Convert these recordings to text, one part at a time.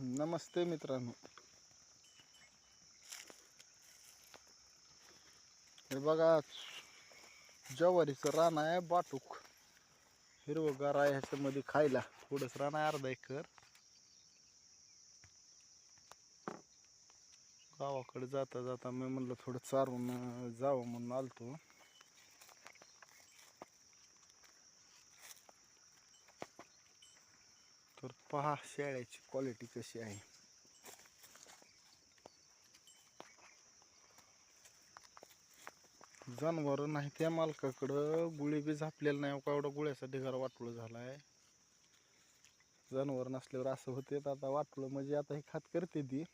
नमस्ते मित्रांनो. हे बघा, ज्वारीचं रान आहे. बाटूक हिरवगार आहे. ह्याच्यामध्ये खायला थोडंच रान आहे, अर्धा एकर. गावाकडे जाता जाता मी म्हणलं थोडं चारून जावं म्हणून आलतो. तर पहा शेळ्याची क्वालिटी कशी आहे. जनावर नाही त्या मालकाकडं गुळी बी झापलेलं नाही. एवढा गुळ्याचा ढिगारा वाटोळं झालाय. जनावर नसल्यावर असं होते. आता वाटलं म्हणजे आता हे खात करते ती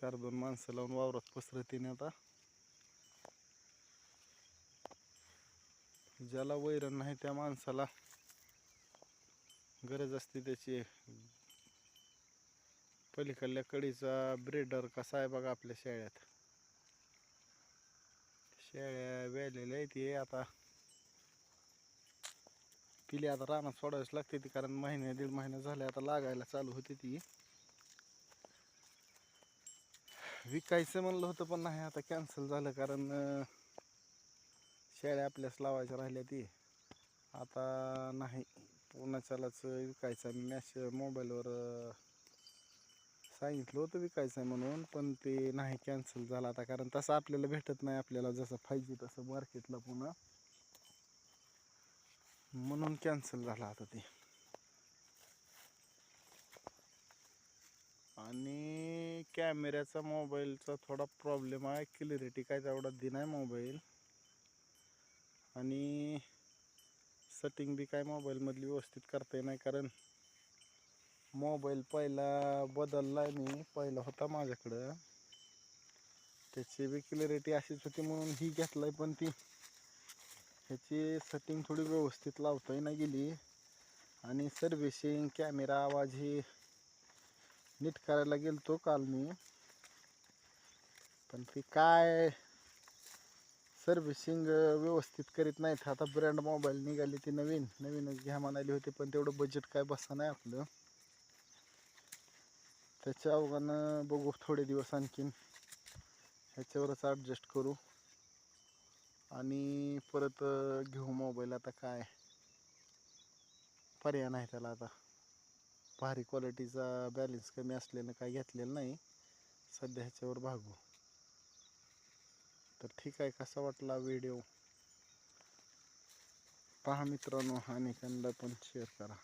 4-2 माणसं लावून वावरात पसरतीने. आता ज्याला वैरण नाही त्या माणसाला गरज असते त्याची. पलीकडल्या कडीचा ब्रेडर कसा आहे बघा आपल्या शेळ्यात. शेळ्या वेलेल्या आहेत. ते आता तिला आता रानात सोडावीच लागते ती, कारण महिने 1.5 महिना झाले आता लागायला चालू होती ती. विकायचं म्हणलं होतं पण नाही, आता कॅन्सल झालं. कारण शेळ्या आपल्याच लावायच्या राहिल्या ती. आता नाही, कोणाच्यालाच विकायचं. मी मोबाईलवर सांगितलं होतं विकायचं आहे म्हणून, पण ते नाही, कॅन्सल झालं आता. कारण तसं आपल्याला भेटत नाही, आपल्याला जसं पाहिजे तसं मार्केटला पुन्हा, म्हणून कॅन्सल झालं आता ते. आणि कॅमेऱ्याचा मोबाईलचा थोडा प्रॉब्लेम आहे. क्लिअरिटी काय तेवढा दिन आहे मोबाईल. आणि सेटिंग बी काय मोबाईलमधली व्यवस्थित करता येत नाही. कारण मोबाईल पहिला बदलला आहे मी. पहिला होता माझ्याकडं, त्याची बी क्लिअरिटी अशीच होती म्हणून ही घेतला आहे. पण ती ह्याची सेटिंग थोडी व्यवस्थित लावताही नाही गेली. आणि सर्व्हिसिंग, कॅमेरा, आवाज ही नीट करायला गेलतो काल मी, पण ती काय सर्व्हिसिंग व्यवस्थित करीत नाहीत. आता ब्रँड मोबाईल निघाली ती नवीनच घ्या म्हणाली होती, पण तेवढं बजेट काय बसा नाही आपलं. त्याच्या अवघानं बघू थोडे दिवस आणखीन ह्याच्यावरच ॲडजस्ट करू आणि परत घेऊ मोबाईल. आता काय पर्याय नाही त्याला. आता भारी क्वालिटीचा बॅलन्स कमी असल्यानं काय घेतलेलं नाही सध्या, ह्याच्यावर भागू. तर ठीक आहे, कसा वाटला व्हिडिओ पहा मित्रांनो, आणि त्यांना पण शेअर करा.